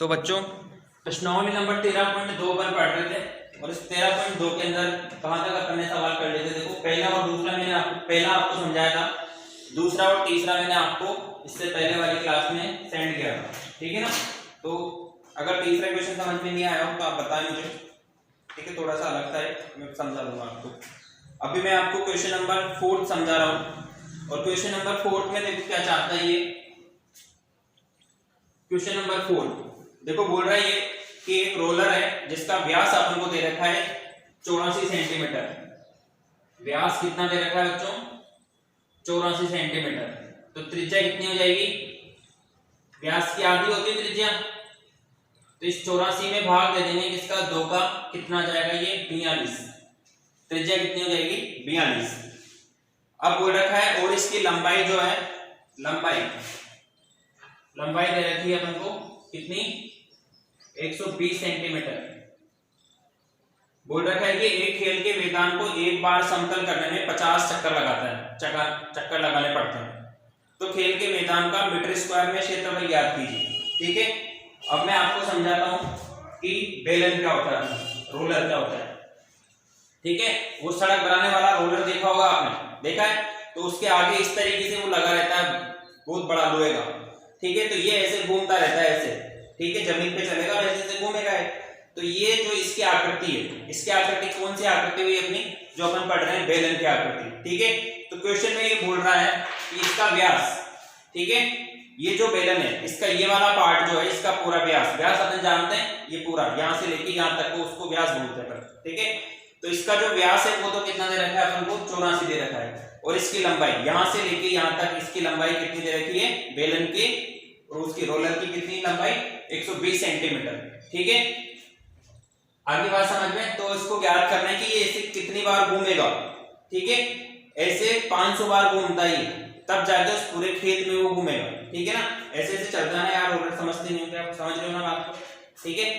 तो बच्चों प्रश्नावली नंबर 13.2 पर पढ़ रहे थे और इस 13.2 के अंदर कहाँ तक अपन ने सवाल कर लिए थे। देखो पहला और दूसरा मैंने आपको समझाया था, दूसरा और तीसरा मैंने आपको इससे पहले वाली क्लास में सेंड किया था, ठीक है ना। तो अगर तीसरा क्वेश्चन समझ में नहीं आया हो तो आप बताएं मुझे, ठीक है। थोड़ा सा अलग था, मैं समझा दूंगा आपको। अभी मैं आपको क्वेश्चन नंबर 4 समझा रहा हूँ और क्वेश्चन नंबर 4 में देखो क्या चाहता है ये। क्वेश्चन नंबर 4 देखो बोल रहा है ये कि एक रोलर है जिसका व्यास अपन को दे रखा है 84 सेंटीमीटर। व्यास कितना दे रखा है बच्चों? 84 सेंटीमीटर। तो त्रिज्या कितनी हो जाएगी? व्यास की आधी होती है त्रिज्या, तो इस 84 में भाग दे देंगे किसका? 2 का। कितना जाएगा ये? 42। त्रिज्या कितनी हो जाएगी? 42। अब बोल रखा है और इसकी लंबाई जो है, लंबाई दे रखी है अपन को कितनी? 120 सेंटीमीटर। बोल रखा है कि एक खेल के मैदान को एक बार समतल करने में 50 चक्कर लगाता है, चक्कर लगाने पड़ते हैं। तो खेल के मैदान का मीटर स्क्वायर में क्षेत्रफल ज्ञात कीजिए, ठीक है। अब मैं आपको समझाता हूं कि बेलन क्या होता है, रोलर क्या होता है, ठीक है। वो सड़क बनाने वाला रोलर देखा होगा आपने, देखा है? तो उसके आगे इस तरीके से वो लगा रहता है, बहुत बड़ा लोहे का, ठीक है। तो ये ऐसे घूमता रहता है ऐसे, ठीक है, जमीन पे चलेगा और ऐसे घूमेगा। तो ये जो इसकी आकृति है, इसकी आकृति कौन सी आकृति हुई अपनी, जो अपन पढ़ रहे हैं बेलन की आकृति, ठीक है। तो क्वेश्चन में ये बोल रहा है कि इसका व्यास, ठीक है, ये जो बेलन है इसका ये वाला पार्ट जो है, इसका पूरा व्यास अपन जानते हैं, ये पूरा यहां से लेके यहां तक को उसको व्यास बोलते हैं, ठीक है। तो इसका जो व्यास है वो तो कितना दे रखा है अपन को? 84 दे रखा है। और इसकी लंबाई यहां से लेके यहां तक, इसकी लंबाई कितनी दे रखी है बेलन की, और उसकी रोलर की कितनी लंबाई? 120 सेंटीमीटर, ठीक है। आगे बात समझ में। तो इसको ज्ञात करना है कि ये ऐसे कितनी बार घूमेगा, ठीक है। ऐसे 500 बार घूमता ही, तब जाके उस पूरे खेत में वो घूमेगा, ठीक है ना। ऐसे ऐसे चलता है यार, रोलर समझते नहीं हो, आप समझ रहे हो ना बात को, ठीक है।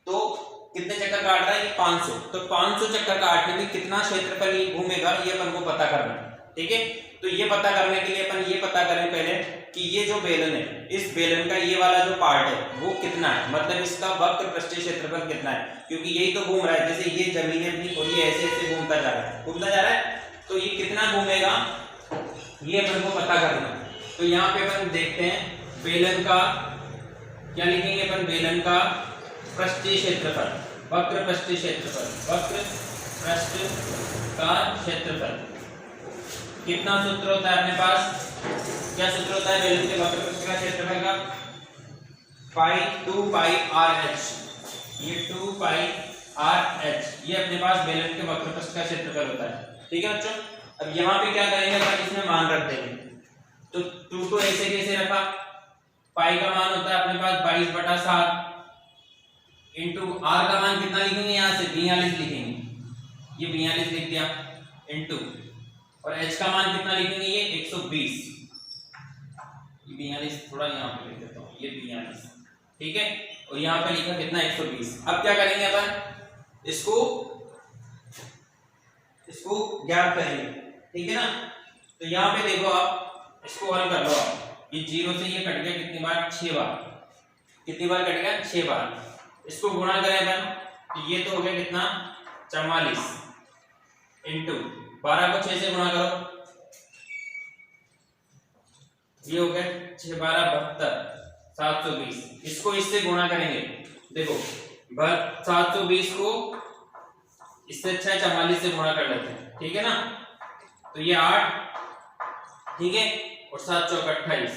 तो कितने चक्कर काट रहा है ये? 500। तो 500 चक्कर काटने में कितना क्षेत्रफल ये घूमेगा, ये अपन को पता करना है, ठीक है। तो ये पता करने के लिए अपन ये पता करें पहले कि ये जो बेलन है, इस बेलन का ये वाला जो पार्ट है वो कितना है, मतलब इसका वक्र पृष्ठीय क्षेत्रफल कितना है, क्योंकि यही तो घूम रहा है। जैसे ये जमीन अपनी और ये ऐसे ऐसे घूमता जा रहा है, तो ये कितना घूमेगा ये अपन को पता करना है। तो यहाँ पे अपन देखते हैं बेलन का क्या लिखेंगे अपन? बेलन का पृष्ठीय क्षेत्रफल, वक्र पृष्ठीय क्षेत्रफल, वक्र पृष्ठ का क्षेत्रफल कितना सूत्र होता है अपने पास? क्या सूत्र होता है बेलन के वक्र पृष्ठ का क्षेत्रफल का? पाई 2 पाई आर एच। ये 2 पाई आर एच ये अपने पास बेलन के वक्र पृष्ठ का क्षेत्रफल होता है, ठीक है बच्चों। अब यहाँ पे क्या करेंगे अपन? इसमें मान रख देंगे। तो 2 को ऐसे कैसे रखा? पाई का मान होता है अपने पास 22/7 इंटू आर का मान कितना लिखेंगे? यहाँ से 42 लिखेंगे, ये 42 लिख दिया, इंटू और h का मान कितना लिखेंगे? ये 120। ये 42 थोड़ा यहाँ पे लिख देता हूँ, ये 42, ठीक है। और यहाँ पे लिखा कितना? 120। अब क्या करेंगे अपन? इसको ज्ञात करेंगे, ठीक है ना। तो यहाँ पे देखो आप, इसको हल कर लो आप। ये 0 से ये कट गया कितनी बार? 6 बार। कितनी बार कट गया? 6 बार। इसको गुणा करें अपन, तो ये तो हो गया कितना? 44 इंटू 12 को 6 से गुणा करो, ये हो गया 6 12 72 720। इसको इससे गुणा करेंगे, देखो 720 को इससे अच्छा है 44 से गुणा कर लेते हैं, ठीक है ना। तो ये 8, ठीक है, और 7 चौक 28,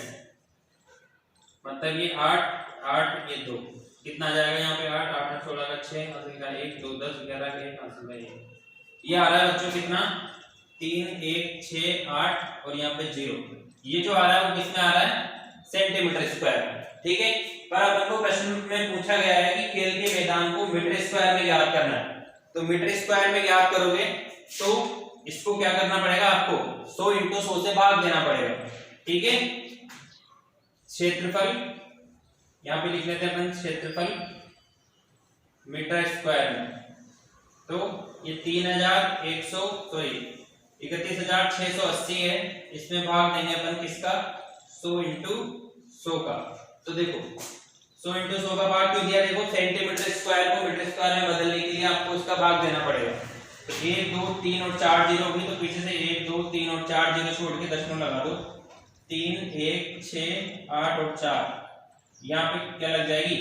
मतलब ये 8 ये 2 कितना जाएगा यहाँ पे? 8 8 16 का 6 1 2 10 11 1 ये आ रहा है बच्चों कितना? 3 1 6 8 और यहाँ पे 0। ये जो आ रहा है वो किसमें आ रहा है? सेंटीमीटर स्क्वायर, ठीक है। पर अपन को प्रश्न में पूछा गया है कि खेल के मैदान को मीटर स्क्वायर में ज्ञात करना है। तो मीटर स्क्वायर में ज्ञात करोगे तो इसको क्या करना पड़ेगा आपको? 100 × 100 से भाग देना पड़ेगा, ठीक है। क्षेत्रफल यहाँ पे लिख लेते हैं अपन, क्षेत्रफल मीटर स्क्वायर में। तो ये 31,680 है, इसमें भाग देंगे अपन किसका? 100 × 100 का। तो देखो 100 इंटू 100 का भाग क्यों दिया? देखो सेंटीमीटर स्क्वायर को मीटर स्क्वायर में बदलने के लिए आपको उसका भाग देना पड़ेगा। तो 1 2 3 और 4 जीरो भी, तो पीछे से 1 2 3 और 4 जीरो छोड़ के दशमलव लगा दो। 3 1 6 8 और 4, यहाँ पे क्या लग जाएगी?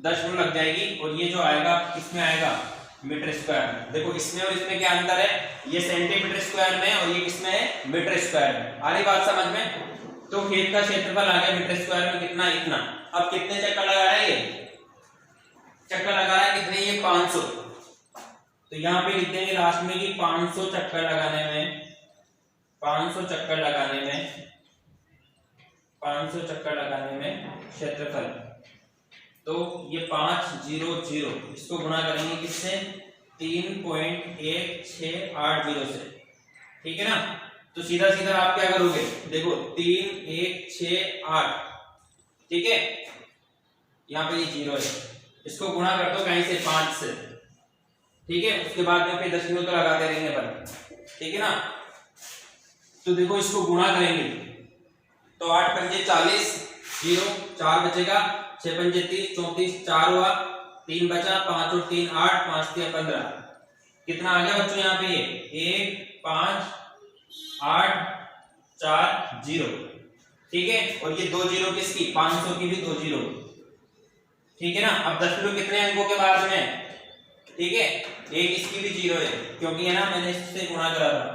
दशमलव लग जाएगी। और ये जो आएगा किसमें आएगा? मीटर स्क्वायर में। देखो इसमें और इसमें क्या अंतर है? ये सेंटीमीटर स्क्वायर में और ये किसमें है? मीटर स्क्वायर में। आ रही बात समझ में? तो खेत का क्षेत्रफल आ गया मीटर स्क्वायर में कितना? इतना। अब कितने चक्कर लगा रहा है ये? चक्कर लगा रहा है कितने? ये 500। तो यहाँ पे लिख देंगे लास्ट में कि 500 चक्कर लगाने में, 500 चक्कर लगाने में, 500 चक्कर लगाने में क्षेत्रफल। तो ये 500, इसको गुणा करेंगे किससे? 3.1680 से, ठीक है ना? तो सीधा सीधा आप क्या करोगे? देखो 3168, ठीक है, यहाँ पे ये 0 है, इसको गुणा कर दो कहीं से 5 से, ठीक है। उसके बाद में फिर दशमलव तो लगाते रहेंगे अपन, ठीक है ना? तो देखो इसको गुणा करेंगे तो 8 पंजे 40, 0 4 बचेगा, 6 पंजे 30, 34, 4 हुआ, 3 बचा, 5 और 3 8, 5 3 15। कितना आ गया बच्चों यहाँ पे? ये 1 5 8 4 0, ठीक है। और ये 2 जीरो किसकी? 500 की भी 2 जीरो, ठीक है ना? अब दशमलव कितने अंकों के बाद में? ठीक है, एक इसकी भी 0 है क्योंकि है ना मैंने इससे गुणा करा था,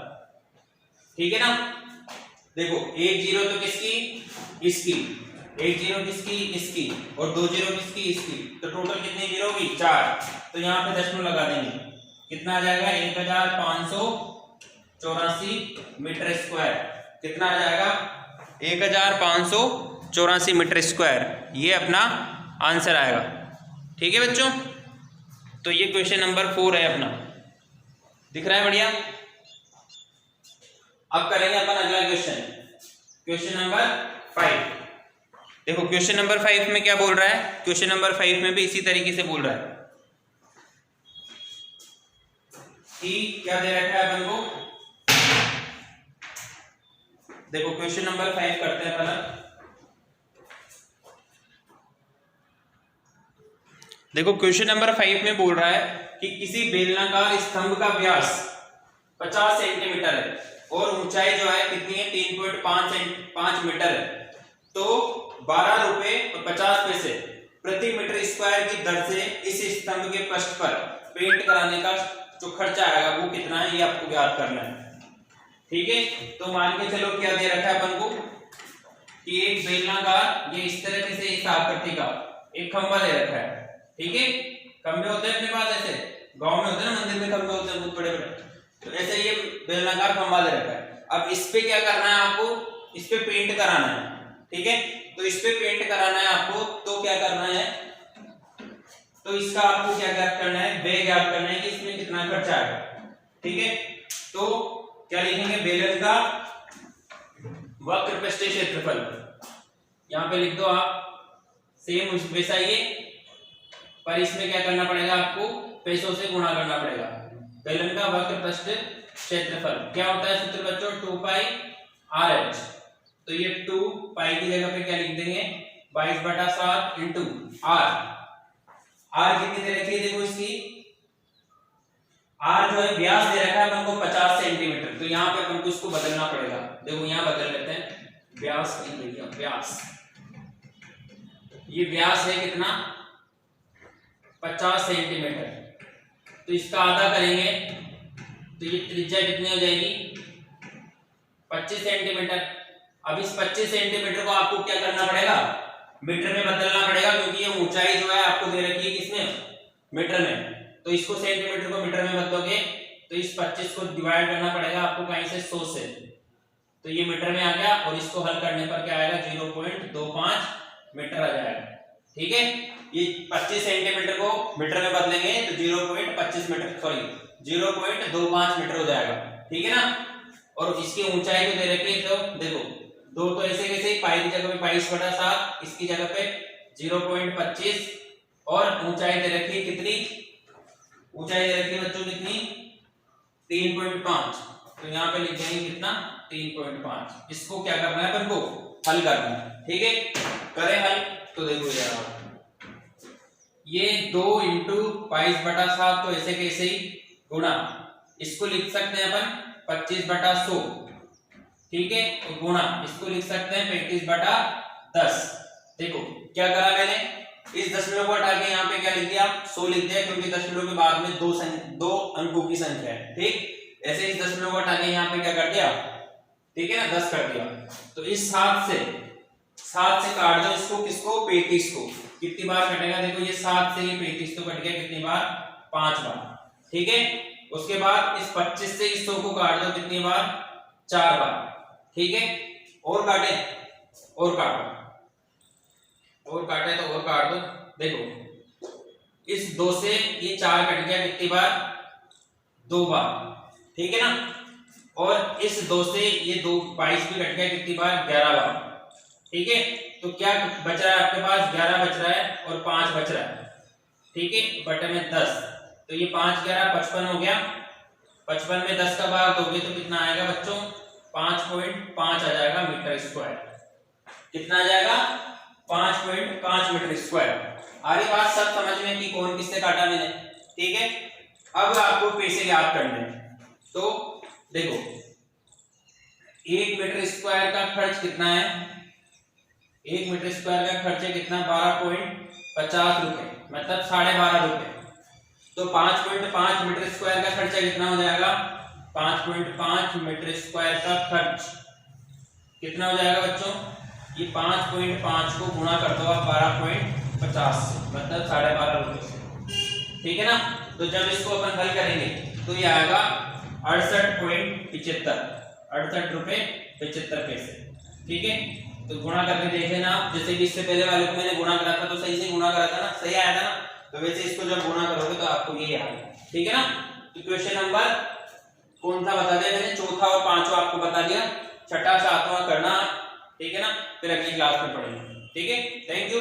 ठीक है ना? देखो 1 जीरो तो किसकी? इसकी। 1 जीरो किसकी? इसकी। और 2 जीरो किसकी? इसकी। तो टोटल कितनी जीरो होगी? 4। तो यहाँ पे दशमलव लगा देंगे, कितना आ जाएगा? 1584 मीटर स्क्वायर। कितना आ जाएगा? 1584 मीटर स्क्वायर, ये अपना आंसर आएगा, ठीक है बच्चों। तो ये क्वेश्चन नंबर 4 है अपना, दिख रहा है? बढ़िया। अब करेंगे अपन अगला क्वेश्चन, क्वेश्चन नंबर 5। देखो क्वेश्चन नंबर 5 में क्या बोल रहा है? क्वेश्चन नंबर 5 में भी इसी तरीके से बोल रहा है कि क्या दे रखा है अपन को। देखो क्वेश्चन नंबर 5 करते हैं पहले। देखो क्वेश्चन नंबर 5 में बोल रहा है कि किसी बेलनाकार स्तंभ का व्यास 50 सेंटीमीटर है और ऊंचाई जो है कितनी है? 3.5 मीटर है। तो 12 रुपए और 50 पैसे प्रति मीटर स्क्वायर की दर से इस स्तंभ के पृष्ठ पर पेंट कराने का जो खर्चा आएगा वो कितना है, ये आपको ज्ञात करना है, ठीक है। तो मान के चलो क्या दे रखा है अपन को कि एक बेलनाकार, ये इस तरह से इस आकृति का एक खंभा दे रखा है, ठीक है। खंभे होते हैं अपने पास, ऐसे गांव में होते हैं ना, मंदिर में खंभे होते हैं बहुत बड़े बड़े, तो ऐसे ये बेलनाकार खंभा दे रखा है। अब इस पे क्या करना है आपको? इस पे पेंट कराना है, ठीक है। तो इस पे पेंट कराना है आपको, तो क्या करना है? तो इसका आपको क्या ज्ञात करना है? व्यय ज्ञात करना है कि इसमें कितना खर्चा आएगा, ठीक है। तो क्या लिखेंगे? बेलन का वक्र पृष्ठीय क्षेत्रफल, यहाँ पे लिख दो आप, सेम वैसा ये, पर इसमें क्या करना पड़ेगा आपको? पैसों से गुणा करना पड़ेगा। बेलन का वक्र पृष्ठीय क्षेत्रफल क्या होता है सूत्र बच्चों? 2 पाई RH। तो ये 2 पाई की जगह पे क्या लिख देंगे? 22/7 इंटू R। R कितनी दे रखी है? देखो इसकी R जो है व्यास दे रखा है अपन को 50 सेंटीमीटर, तो यहाँ पे अपन को इसको बदलना पड़ेगा। देखो यहाँ बदल लेते हैं, व्यास नहीं भैया, व्यास, ये व्यास है कितना? 50 सेंटीमीटर। तो इसका आधा करेंगे तो ये त्रिज्या कितनी हो जाएगी? 25 सेंटीमीटर। अब इस 25 सेंटीमीटर को आपको क्या करना पड़ेगा? मीटर में बदलना पड़ेगा, क्योंकि ये ऊंचाई जो है आपको दे रखी है किसमें? मीटर में। तो इसको सेंटीमीटर को मीटर में बदलोगे तो इस 25 को डिवाइड करना पड़ेगा आपको कहीं से 100 से, तो ये मीटर में आ गया। और इसको हल करने पर क्या आएगा? 0.25 मीटर आ जाएगा, ठीक है। ये 25 सेंटीमीटर को मीटर में बदलेंगे तो 0.25 मीटर, सॉरी 0.25 मीटर हो जाएगा, ठीक है ना। और इसकी ऊंचाई को दे रखी है, तो देखो दो तो ऐसे कैसे, पाई की जगह पे 22/7, इसकी जगह पे 0.25, और ऊंचाई दे रखी है कितनी? ऊंचाई दे रखी है बच्चों कितनी? 3.5। तो यहाँ पे लिख देंगे कितना? 3.5। इसको क्या करना है अपन को? हल करना है, ठीक है। करें हल। तो देखो यार ये 2 इंटू 22/7, तो ऐसे कैसे ही गुणा, इसको लिख सकते हैं अपन 25/100, ठीक है, तो गुणा इसको लिख सकते हैं 35/10। देखो क्या करा मैंने, इस दशमलव को हटा के यहाँ पे क्या लिख दिया, 100 लिख दिया, क्योंकि दशमलव के बाद में दो अंकों की संख्या है, ठीक। ऐसे इस दशमलव को हटा के यहाँ पे क्या कर दिया, ठीक है ना, 10 कर दिया। तो इस 7 से काट दो इसको, किसको, 35 को। कितनी बार कटेगा, देखो ये 7 से ये 35 तो कट गया, कितनी बार, 5 बार, ठीक है। उसके बाद इस 25 से इस 100 को काट दो, कितनी बार, 4 बार, ठीक है। और काटे, और काटो, और काटे तो और काट दो। देखो इस 2 से ये 4 कट गया, कितनी बार, 2 बार, ठीक है ना। और इस 2 से ये 2 22 भी कट गया, कितनी बार, 11 बार, ठीक है। तो क्या बच रहा है आपके पास, 11 बच रहा है और 5 बच रहा है, ठीक है, बटे में 10। तो ये 5 11 55 हो गया, 55 में 10 का भाग दोगे तो कितना आएगा बच्चों, 5.5 आ जाएगा मीटर स्क्वायर। कितना आ जाएगा, 5.5 मीटर स्क्वायर। आ रही बात सब समझ में कि कौन किससे काटा मैंने, ठीक है। अब आपको पैसे याद करने हैं, तो देखो 1 मीटर स्क्वायर का खर्च कितना है, 1 मीटर स्क्वायर का खर्च है कितना, 12.50 रुपए, मतलब 12.5 रुपए। तो 5.5 मीटर स्क्वायर का खर्चा कितना हो जाएगा, 5.5 मीटर स्क्वायर का खर्च कितना हो जाएगा बच्चों, ये 5.5 को गुणा कर दो आप 12.50 से, मतलब 12.5 रुपए से, ठीक है ना। तो जब इसको अपन हल करेंगे तो ये आएगा 68.75 रुपए 75 पैसे, ठीक है। तो गुणा करके देख लेना आप, जैसे कि इससे पहले वाले को मैंने गुणा करा था तो सही से गुणा करा था ना, सही आया था ना, तो वैसे इसको जब गुणा करोगे तो आपको ये आएगा, ठीक है ना। तो क्वेश्चन नंबर कौन सा बता दिया मैंने, चौथा और पांचवा आपको बता दिया, छठा सातवां करना, ठीक है ना, फिर अगली क्लास में पढ़ेंगे, ठीक है। Thank you.